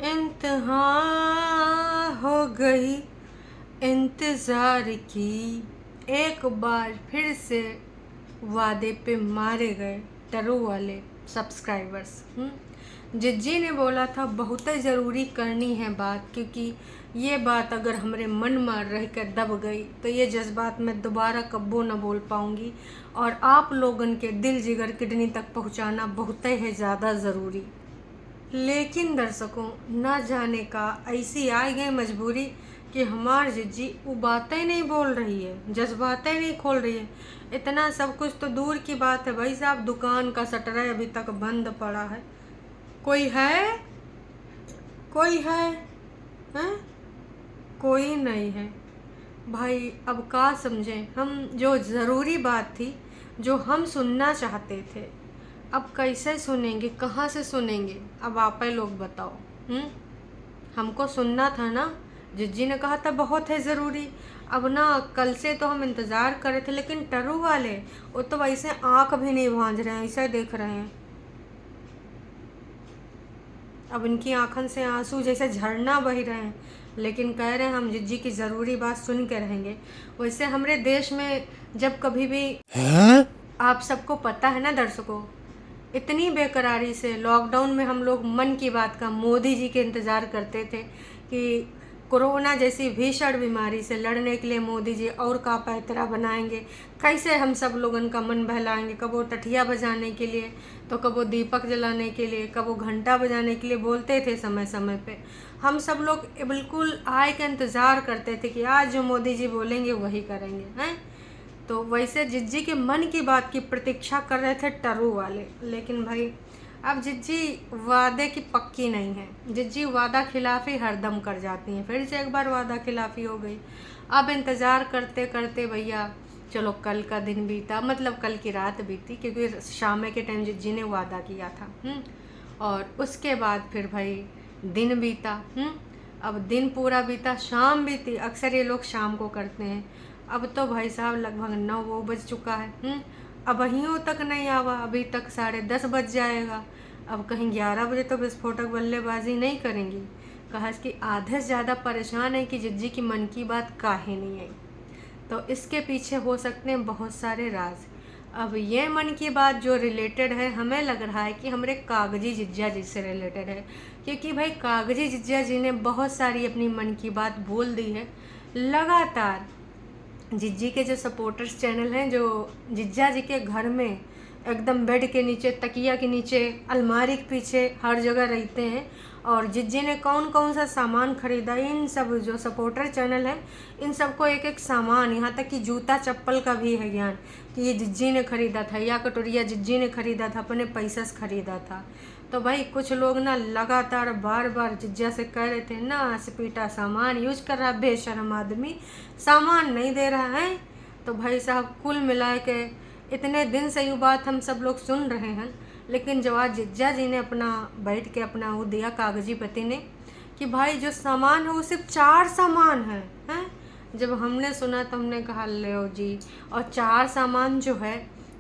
इंतहा हो गई इंतज़ार की, एक बार फिर से वादे पे मारे गए टरू वाले सब्सक्राइबर्स। जिज्जी ने बोला था बहुत ज़रूरी करनी है बात, क्योंकि ये बात अगर हमारे मन में रह कर दब गई तो ये जज्बात मैं दोबारा कब्बो न बोल पाऊँगी, और आप लोगन के दिल जिगर किडनी तक पहुँचाना बहुत ही ज़्यादा ज़रूरी। लेकिन दर्शकों, न जाने का ऐसी आ गई मजबूरी कि हमार जिज्जी वो बातें नहीं बोल रही है, जज्बातें नहीं खोल रही है। इतना सब कुछ तो दूर की बात है भाई साहब, दुकान का शटर अभी तक बंद पड़ा है। कोई है? कोई है? हैं? कोई नहीं है भाई। अब का समझें हम, जो ज़रूरी बात थी, जो हम सुनना चाहते थे, अब कैसे सुनेंगे, कहाँ से सुनेंगे? अब आप ही लोग बताओ। हमको सुनना था ना, जिज्जी ने कहा था बहुत है ज़रूरी। अब ना कल से तो हम इंतज़ार कर रहे थे, लेकिन टरू वाले वो तो वैसे आँख भी नहीं भांज रहे हैं, ऐसे देख रहे हैं। अब इनकी आँखों से आंसू जैसे झरना बह रहे हैं, लेकिन कह रहे हैं हम जिज्जी की ज़रूरी बात सुन के रहेंगे। वैसे हमारे देश में जब कभी भी आप सबको पता है ना दर्शकों, इतनी बेकरारी से लॉकडाउन में हम लोग मन की बात का मोदी जी के इंतज़ार करते थे कि कोरोना जैसी भीषण बीमारी से लड़ने के लिए मोदी जी और का पैतरा बनाएंगे, कैसे हम सब लोगन का मन बहलाएंगे। कब वो टठिया बजाने के लिए, तो कब वो दीपक जलाने के लिए, कब वो घंटा बजाने के लिए बोलते थे समय समय पे। हम सब लोग बिल्कुल आय का इंतज़ार करते थे कि आज जो मोदी जी बोलेंगे वही करेंगे हैं। तो वैसे जिज्जी के मन की बात की प्रतीक्षा कर रहे थे टरू वाले। लेकिन भाई अब जिज्जी वादे की पक्की नहीं है, जिज्जी वादा खिलाफ़ी हरदम कर जाती हैं। फिर से एक बार वादा खिलाफ़ी हो गई। अब इंतज़ार करते करते भैया चलो कल का दिन बीता, मतलब कल की रात बीती, क्योंकि शाम के टाइम जिज्जी ने वादा किया था। और उसके बाद फिर भाई दिन बीता। अब दिन पूरा बीता, शाम बीती। अक्सर ये लोग शाम को करते हैं। अब तो भाई साहब लगभग 9 बज चुका है। अब अहियों तक नहीं आवा, अभी तक 10:30 बज जाएगा। अब कहीं 11 बजे तो विस्फोटक बल्लेबाजी नहीं करेंगी। कहा कि आधे से ज़्यादा परेशान है कि जिज्जी की मन की बात काहे नहीं आई। तो इसके पीछे हो सकते हैं बहुत सारे राज। अब ये मन की बात जो रिलेटेड है, हमें लग रहा है कि हमारे कागजी जिज्जा जी से रिलेटेड है, क्योंकि भाई कागजी जिज्जा जी ने बहुत सारी अपनी मन की बात बोल दी है लगातार। जिज्जी के जो सपोर्टर्स चैनल हैं, जो जिज्जा जी के घर में एकदम बेड के नीचे, तकिया के नीचे, अलमारी के पीछे हर जगह रहते हैं, और जिज्जी ने कौन कौन सा सामान खरीदा, इन सब जो सपोर्टर चैनल हैं इन सबको एक एक सामान, यहाँ तक कि जूता चप्पल का भी है ज्ञान कि ये जिज्जी ने खरीदा था, या कटोरिया जिज्जी ने खरीदा था, अपने पैसे से खरीदा था। तो भाई कुछ लोग ना लगातार बार बार जिज्जा से कह रहे थे ना स्पीटा सामान यूज कर रहा, बेशरम आदमी सामान नहीं दे रहा है। तो भाई साहब कुल मिला के इतने दिन से ये बात हम सब लोग सुन रहे हैं, लेकिन जब आज जिज्जा जी ने अपना बैठ के अपना वो दिया कागजी पति ने कि भाई जो सामान है वो सिर्फ 4 सामान है। हैं? जब हमने सुना तो हमने कहा लो जी, और 4 सामान जो है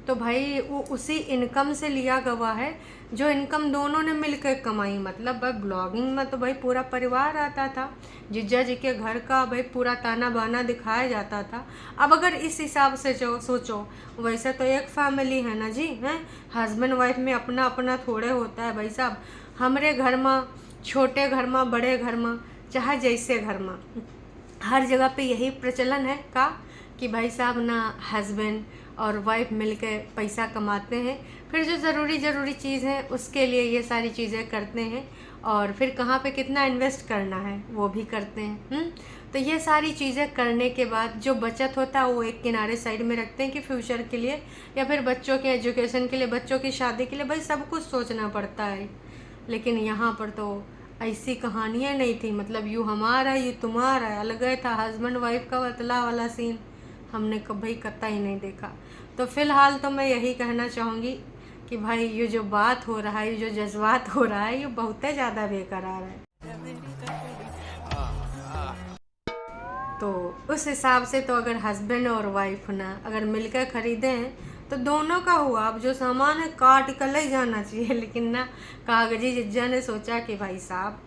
तो भाई वो उसी इनकम से लिया गवा है जो इनकम दोनों ने मिलकर कमाई। मतलब भाई ब्लॉगिंग में तो भाई पूरा परिवार आता था, जिज्जा जी के घर का भाई पूरा ताना बाना दिखाया जाता था। अब अगर इस हिसाब से जो सोचो, वैसे तो एक फैमिली है ना जी, हैं? हस्बैंड वाइफ में अपना अपना थोड़े होता है भाई साहब। हमारे घर में, छोटे घर में, बड़े घर में, चाहे जैसे घर में, हर जगह पे यही प्रचलन है का कि भाई साहब ना हस्बैंड और वाइफ मिलकर पैसा कमाते हैं, फिर जो ज़रूरी चीज़ है उसके लिए ये सारी चीज़ें करते हैं, और फिर कहाँ पे कितना इन्वेस्ट करना है वो भी करते हैं। तो ये सारी चीज़ें करने के बाद जो बचत होता है वो एक किनारे साइड में रखते हैं कि फ्यूचर के लिए, या फिर बच्चों के एजुकेशन के लिए, बच्चों की शादी के लिए, भाई सब कुछ सोचना पड़ता है। लेकिन यहाँ पर तो ऐसी कहानियाँ नहीं थी, मतलब यू हमारा है यू तुम्हारा है, अलग था हस्बैंड वाइफ का वतला वाला सीन हमने कभी कतई नहीं देखा। तो फिलहाल तो मैं यही कहना चाहूँगी कि भाई ये जो बात हो रहा है, ये जो जज्बात हो रहा है, ये बहुत ही ज़्यादा बेकरार है। तो उस हिसाब से तो अगर हस्बैंड और वाइफ ना अगर मिलकर ख़रीदे हैं तो दोनों का हुआ। अब जो सामान है काट कर ले जाना चाहिए, लेकिन ना कागजी जिज्जा ने सोचा कि भाई साहब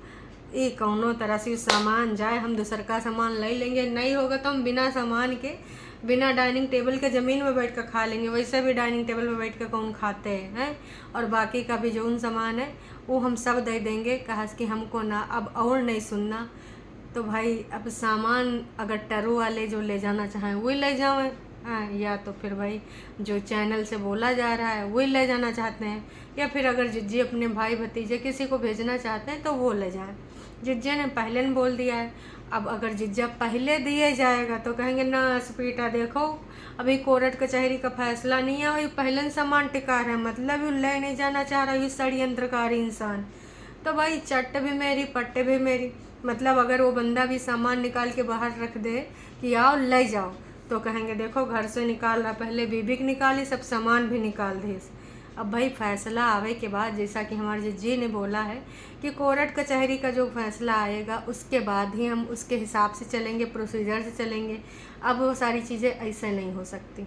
ये कौनो तरह से सामान जाए, हम दूसर का सामान ले लेंगे, नहीं होगा तो हम बिना सामान के, बिना डाइनिंग टेबल के ज़मीन में बैठ कर खा लेंगे। वैसे भी डाइनिंग टेबल में बैठ कर कौन खाते हैं। और बाकी का भी जो उन सामान है वो हम सब दे देंगे, कहा कि हमको ना अब और नहीं सुनना। तो भाई अब सामान अगर टरू वाले जो ले जाना चाहें वही ले जाएं, हाँ, या तो फिर भाई जो चैनल से बोला जा रहा है वही ले जाना चाहते हैं, या फिर अगर जिज्जी अपने भाई भतीजे किसी को भेजना चाहते हैं तो वो ले जाएं। जिज्जे ने पहले ने बोल दिया है, अब अगर जिज्जा पहले दिए जाएगा तो कहेंगे ना स्पीटा देखो अभी कोर्ट कचहरी का फैसला नहीं है, वही पहले सामान टिका रहा है, मतलब वो ले नहीं जाना चाह रहा ये षड्यंत्रकारी इंसान। तो भाई चट्ट भी मेरी पट्टे भी मेरी, मतलब अगर वो बंदा भी सामान निकाल के बाहर रख दे कि आओ ले जाओ, तो कहेंगे देखो घर से निकाल रहा, पहले बीबी की निकाली, सब सामान भी निकाल दे। अब भाई फैसला आवे के बाद, जैसा कि हमारे जज्जी ने बोला है कि कोर्ट कचहरी का जो फैसला आएगा उसके बाद ही हम उसके हिसाब से चलेंगे, प्रोसीजर से चलेंगे। अब वो सारी चीज़ें ऐसे नहीं हो सकती,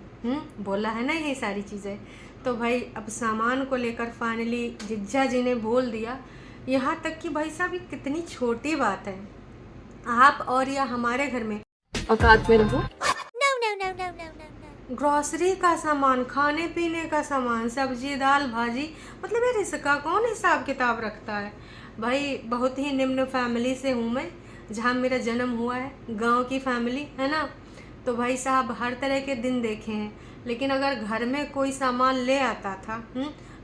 बोला है ना ये सारी चीज़ें। तो भाई अब सामान को लेकर फाइनली जिज्जा जी ने बोल दिया, यहाँ तक कि भाई साहब ये कितनी छोटी बात है, आप और या हमारे घर में औकात में रहो। ग्रॉसरी का सामान, खाने पीने का सामान, सब्जी दाल भाजी, मतलब यार इसका कौन हिसाब किताब रखता है। भाई बहुत ही निम्न फैमिली से हूँ मैं, जहाँ मेरा जन्म हुआ है, गांव की फैमिली है ना। तो भाई साहब हर तरह के दिन देखे हैं, लेकिन अगर घर में कोई सामान ले आता था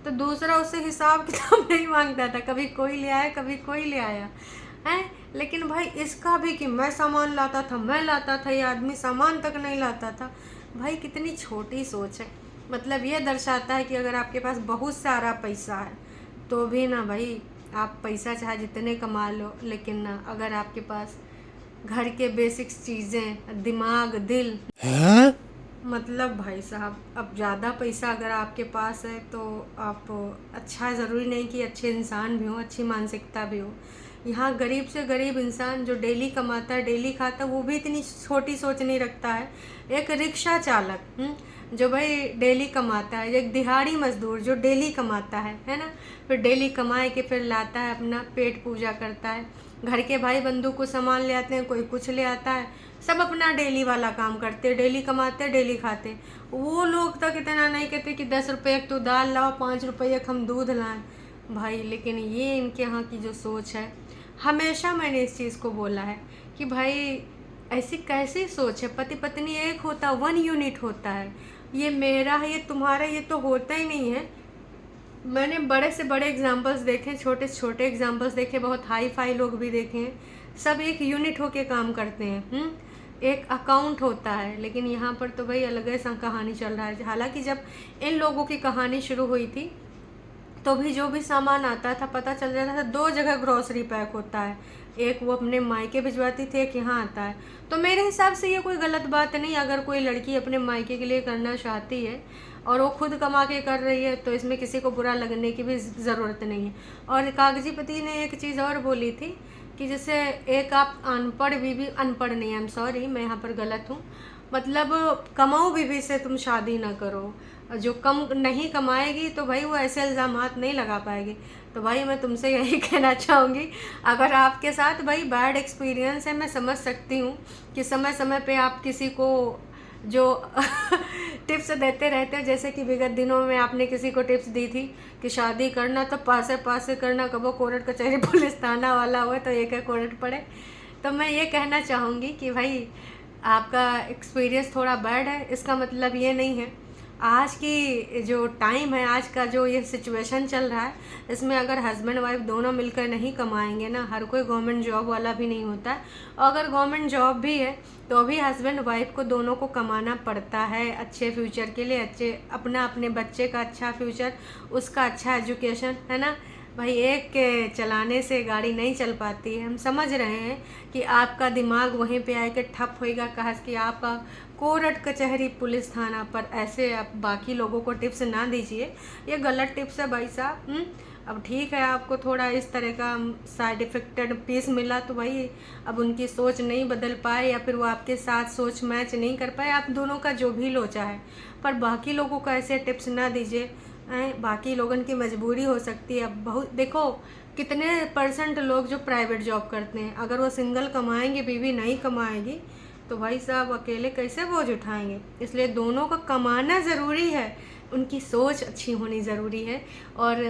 तो दूसरा उससे हिसाब किताब नहीं मांगता था, कभी कोई ले आया कभी कोई ले आया है। लेकिन भाई इसका भी कि मैं सामान लाता था, मैं लाता था, ये आदमी सामान तक नहीं लाता था। भाई कितनी छोटी सोच है। मतलब ये दर्शाता है कि अगर आपके पास बहुत सारा पैसा है तो भी ना भाई आप पैसा चाहे जितने कमा लो, लेकिन ना अगर आपके पास घर के बेसिक्स चीज़ें, दिमाग, दिल मतलब भाई साहब अब ज़्यादा पैसा अगर आपके पास है तो आप अच्छा, ज़रूरी नहीं कि अच्छे इंसान भी हो, अच्छी मानसिकता भी हो। यहाँ गरीब से गरीब इंसान जो डेली कमाता है, डेली खाता है, वो भी इतनी छोटी सोच नहीं रखता है। एक रिक्शा चालक जो भाई डेली कमाता है, एक दिहाड़ी मजदूर जो डेली कमाता है ना, फिर डेली कमाए के फिर लाता है, अपना पेट पूजा करता है। घर के भाई बंधु को सामान ले आते हैं, कोई कुछ ले आता है, सब अपना डेली वाला काम करते, डेली कमाते, डेली खाते। वो लोग तक इतना नहीं कहते कि 10 रुपये तो दाल लाओ, 5 रुपये हम दूध लाएं भाई। लेकिन ये इनके यहाँ की जो सोच है, हमेशा मैंने इस चीज़ को बोला है कि भाई ऐसी कैसी सोच है, पति पत्नी एक होता, 1 यूनिट होता है, ये मेरा है ये तुम्हारा, ये तो होता ही नहीं है। मैंने बड़े से बड़े एग्जांपल्स देखे, छोटे से छोटे एग्जांपल्स देखे, बहुत हाई फाई लोग भी देखे हैं, सब एक यूनिट होके काम करते हैं, एक अकाउंट होता है। लेकिन यहाँ पर तो भाई अलग सा कहानी चल रहा है। हालांकि जब इन लोगों की कहानी शुरू हुई थी तो भी जो भी सामान आता था पता चल जाता था 2 जगह ग्रॉसरी पैक होता है, एक वो अपने मायके भिजवाती थी, एक यहाँ आता है। तो मेरे हिसाब से ये कोई गलत बात नहीं, अगर कोई लड़की अपने मायके के लिए करना चाहती है और वो खुद कमा के कर रही है तो इसमें किसी को बुरा लगने की भी ज़रूरत नहीं है। और कागजी पति ने एक चीज़ और बोली थी कि जैसे एक आप अनपढ़ बीवी, अनपढ़ नहीं, आई एम सॉरी मैं यहाँ पर गलत हूँ, मतलब कमाऊ बीवी से तुम शादी ना करो, जो कम नहीं कमाएगी तो भाई वो ऐसे इल्ज़ामात नहीं लगा पाएगी। तो भाई मैं तुमसे यही कहना चाहूँगी, अगर आपके साथ भाई बैड एक्सपीरियंस है, मैं समझ सकती हूँ कि समय समय पे आप किसी को जो टिप्स देते रहते हो, जैसे कि विगत दिनों में आपने किसी को टिप्स दी थी कि शादी करना तो पासे पासे करना, कबो कोर्ट कचहरी पुलिस थाना वाला हुआ तो एक कोर्ट पड़े। तो मैं ये कहना चाहूँगी कि भाई आपका एक्सपीरियंस थोड़ा बैड है, इसका मतलब ये नहीं है। आज की जो टाइम है, आज का जो ये सिचुएशन चल रहा है, इसमें अगर हस्बैंड वाइफ दोनों मिलकर नहीं कमाएंगे ना, हर कोई गवर्नमेंट जॉब वाला भी नहीं होता है, और अगर गवर्नमेंट जॉब भी है तो भी हस्बैंड वाइफ को दोनों को कमाना पड़ता है अच्छे फ्यूचर के लिए, अच्छे अपने बच्चे का अच्छा फ्यूचर, उसका अच्छा एजुकेशन, है ना भाई। एक के चलाने से गाड़ी नहीं चल पाती है। हम समझ रहे हैं कि आपका दिमाग वहीं पे आके ठप होएगा, कहा कि आपका कोर्ट कचहरी पुलिस थाना पर ऐसे आप बाकी लोगों को टिप्स ना दीजिए, ये गलत टिप्स है भाई साहब। अब ठीक है आपको थोड़ा इस तरह का साइड इफेक्टेड पीस मिला तो भाई अब उनकी सोच नहीं बदल पाए, या फिर वो आपके साथ सोच मैच नहीं कर पाए, आप दोनों का जो भी लोचा है, पर बाकी लोगों को ऐसे टिप्स ना दीजिए। बाकी लोगों की मजबूरी हो सकती है। अब बहुत देखो, कितने % लोग जो प्राइवेट जॉब करते हैं, अगर वो सिंगल कमाएंगे, बीवी नहीं कमाएगी, तो भाई साहब अकेले कैसे बोझ उठाएंगे। इसलिए दोनों का कमाना ज़रूरी है, उनकी सोच अच्छी होनी ज़रूरी है, और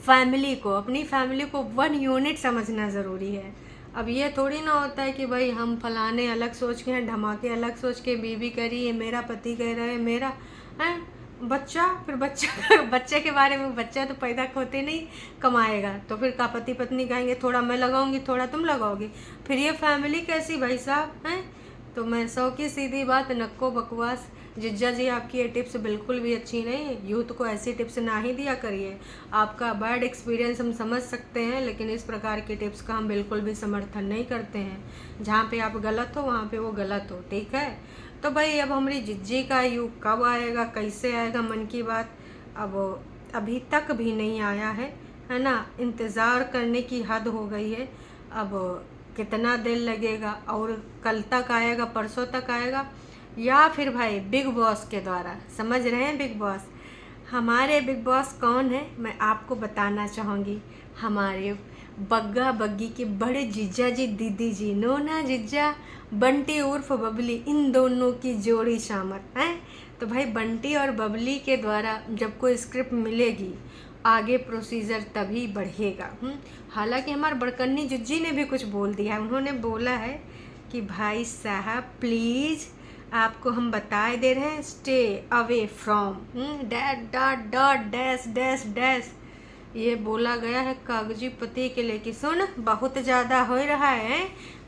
फैमिली को, अपनी फैमिली को 1 यूनिट समझना ज़रूरी है। अब ये थोड़ी ना होता है कि भाई हम फलाने अलग सोच के हैं, धमाके अलग सोच के, बीवी कह रही है, मेरा पति कह रहा है, मेरा है बच्चा, फिर बच्चा बच्चे के बारे में, बच्चा तो पैदा होते नहीं कमाएगा, तो फिर का पति पत्नी कहेंगे थोड़ा मैं लगाऊंगी थोड़ा तुम लगाओगे, फिर ये फैमिली कैसी भाई साहब हैं। तो मैं 100 की सीधी बात, नक्को बकवास। जिज्जा जी आपकी ये टिप्स बिल्कुल भी अच्छी नहीं है, यूथ को ऐसी टिप्स ना ही दिया करिए। आपका बैड एक्सपीरियंस हम समझ सकते हैं, लेकिन इस प्रकार की टिप्स का हम बिल्कुल भी समर्थन नहीं करते हैं। जहाँ पे आप गलत हो वहाँ पे वो गलत हो, ठीक है। तो भाई अब हमारी जिज्जी का युग कब आएगा, कैसे आएगा मन की बात, अब अभी तक भी नहीं आया है ना। इंतज़ार करने की हद हो गई है। अब कितना देर लगेगा, और कल तक आएगा, परसों तक आएगा, या फिर भाई बिग बॉस के द्वारा। समझ रहे हैं बिग बॉस, हमारे बिग बॉस कौन है मैं आपको बताना चाहूँगी। हमारे बग्गा बग्गी के बड़े जीजा जी, दीदी जी, नोना जीजा, बंटी उर्फ बबली, इन दोनों की जोड़ी शामत है। तो भाई बंटी और बबली के द्वारा जब कोई स्क्रिप्ट मिलेगी, आगे प्रोसीजर तभी बढ़ेगा। हालांकि हमारे बड़कन्नी जिज्जी ने भी कुछ बोल दिया है। उन्होंने बोला है कि भाई साहब प्लीज़ आपको हम बताए दे रहे हैं, stay away from that dot dot dash dash dash, ये बोला गया है कागजी पति के लिए कि सुन बहुत ज़्यादा हो रहा है,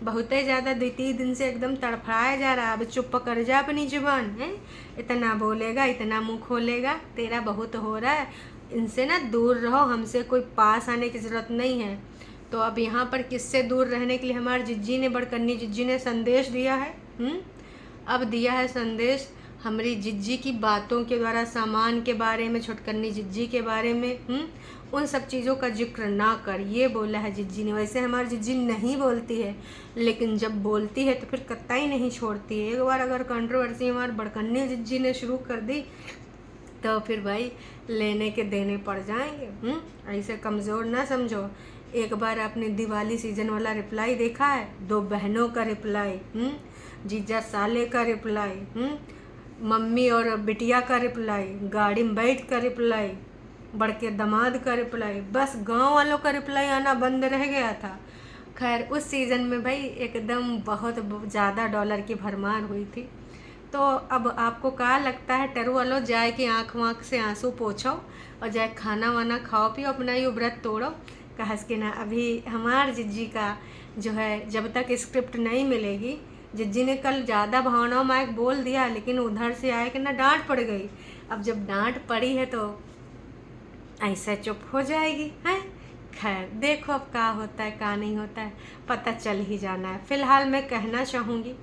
बहुत ही ज़्यादा 2-3 दिन से एकदम तड़फड़ाया जा रहा है, अब चुप कर जा अपनी जुबान है, इतना बोलेगा इतना मुँह खोलेगा, तेरा बहुत हो रहा है, इनसे ना दूर रहो, हमसे कोई पास आने की ज़रूरत नहीं है। तो अब यहाँ पर किससे दूर रहने के लिए हमारे जिज्जी ने, बड़कन्नी जिज्जी ने संदेश दिया है। अब दिया है संदेश हमारी जिज्जी की बातों के द्वारा, सामान के बारे में, छोटकन्नी जिज्जी के बारे में, उन सब चीज़ों का जिक्र ना कर, ये बोला है जिज्जी ने। वैसे हमारी जिज्जी नहीं बोलती है, लेकिन जब बोलती है तो फिर कतई नहीं छोड़ती है। एक बार अगर कंट्रोवर्सी हमारी बड़कन्नी जिज्जी ने शुरू कर दी तो फिर भाई लेने के देने पड़ जाएंगे। ऐसे कमज़ोर ना समझो। एक बार आपने दिवाली सीजन वाला रिप्लाई देखा है, 2 बहनों का रिप्लाई, जीजा साले का रिप्लाई, मम्मी और बिटिया का रिप्लाई, गाड़ी में बैठ का रिप्लाई, बड़के दामाद का रिप्लाई, बस गांव वालों का रिप्लाई आना बंद रह गया था। खैर उस सीज़न में भाई एकदम बहुत ज़्यादा डॉलर की भरमार हुई थी। तो अब आपको क्या लगता है, टरू वालों जाए कि आँख वाँख से आंसू पोछो और जाए खाना वाना खाओ पियो, अपना ये व्रत तोड़ो। कहस कि ना अभी हमार जिज्जी का जो है, जब तक स्क्रिप्ट नहीं मिलेगी, जिज्जी ने कल ज़्यादा भावनाओं में बोल दिया, लेकिन उधर से आए कि ना डांट पड़ गई। अब जब डांट पड़ी है तो ऐसा चुप हो जाएगी है। खैर देखो अब क्या होता है क्या नहीं होता है, पता चल ही जाना है। फ़िलहाल मैं कहना चाहूँगी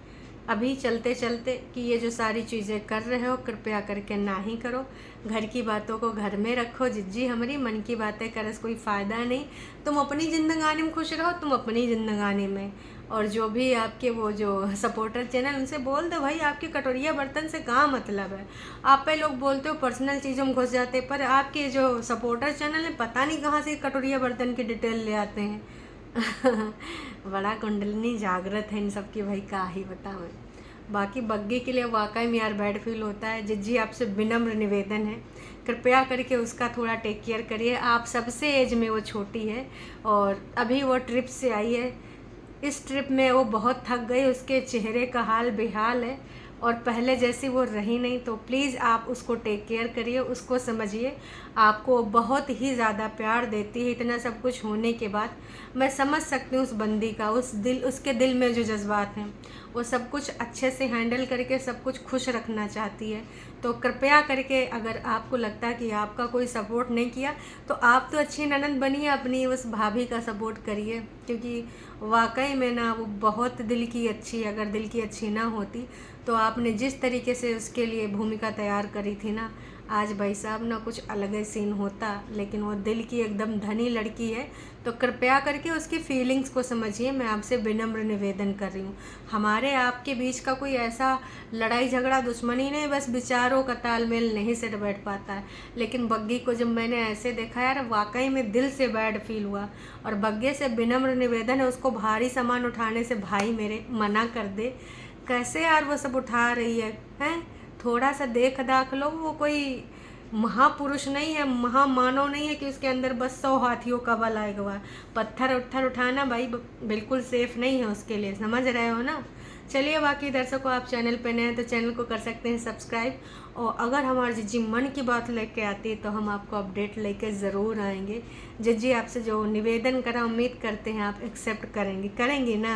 अभी चलते चलते कि ये जो सारी चीज़ें कर रहे हो कृपया करके ना ही करो। घर की बातों को घर में रखो। जिज्जी हमारी मन की बातें करे से कोई फ़ायदा नहीं। तुम अपनी ज़िंदगानी में खुश रहो, तुम अपनी ज़िंदगानी में। और जो भी आपके वो जो सपोर्टर चैनल, उनसे बोल दो भाई आपके कटोरिया बर्तन से क्या मतलब है। आप पे लोग बोलते हो पर्सनल चीज़ों में घुस जाते, पर आपके जो सपोर्टर चैनल है पता नहीं कहाँ से कटोरिया बर्तन की डिटेल ले आते हैं। बड़ा कुंडलिनी जागृत है इन सब की, भाई क्या ही बताऊँ। बाकी बग्गी के लिए वाकई में यार बैड फील होता है। जिज्जी आपसे विनम्र निवेदन है, कृपया करके उसका थोड़ा टेक केयर करिए। आप सबसे एज में वो छोटी है और अभी वो ट्रिप से आई है। इस ट्रिप में वो बहुत थक गई, उसके चेहरे का हाल बेहाल है और पहले जैसी वो रही नहीं। तो प्लीज़ आप उसको टेक केयर करिए, उसको समझिए। आपको बहुत ही ज़्यादा प्यार देती है इतना सब कुछ होने के बाद। मैं समझ सकती हूँ उस बंदी का, उसके दिल में जो जज्बात हैं, वो सब कुछ अच्छे से हैंडल करके सब कुछ खुश रखना चाहती है। तो कृपया करके अगर आपको लगता है कि आपका कोई सपोर्ट नहीं किया, तो आप तो अच्छी ननद बनिए, अपनी उस भाभी का सपोर्ट करिए, क्योंकि वाकई में ना वो बहुत दिल की अच्छी। अगर दिल की अच्छी ना होती तो आपने जिस तरीके से उसके लिए भूमिका तैयार करी थी ना, आज भाई साहब ना कुछ अलग ही सीन होता, लेकिन वो दिल की एकदम धनी लड़की है, तो कृपया करके उसकी फीलिंग्स को समझिए। मैं आपसे विनम्र निवेदन कर रही हूँ। हमारे आपके बीच का कोई ऐसा लड़ाई झगड़ा दुश्मनी नहीं, बस विचारों का तालमेल नहीं से बैठ पाता है। लेकिन बग्गी को जब मैंने ऐसे देखा यार, वाकई में दिल से बैड फील हुआ। और बग्गे से विनम्र निवेदन है, उसको भारी सामान उठाने से भाई मेरे मना कर दे। कैसे यार वो सब उठा रही है, हैं? थोड़ा सा देख दाख लो। वो कोई महापुरुष नहीं है, महामानव नहीं है कि उसके अंदर बस 100 हाथियों का बल आएगा। पत्थर उत्थर उठाना भाई बिल्कुल सेफ नहीं है उसके लिए, समझ रहे हो ना। चलिए, बाकी दर्शकों, आप चैनल पे नए हैं तो चैनल को कर सकते हैं सब्सक्राइब। और अगर हमारी जिज्जी मन की बात लेके आती है तो हम आपको अपडेट लेके ज़रूर आएंगे। जिज्जी आपसे जो निवेदन करा, उम्मीद करते हैं आप एक्सेप्ट करेंगी ना।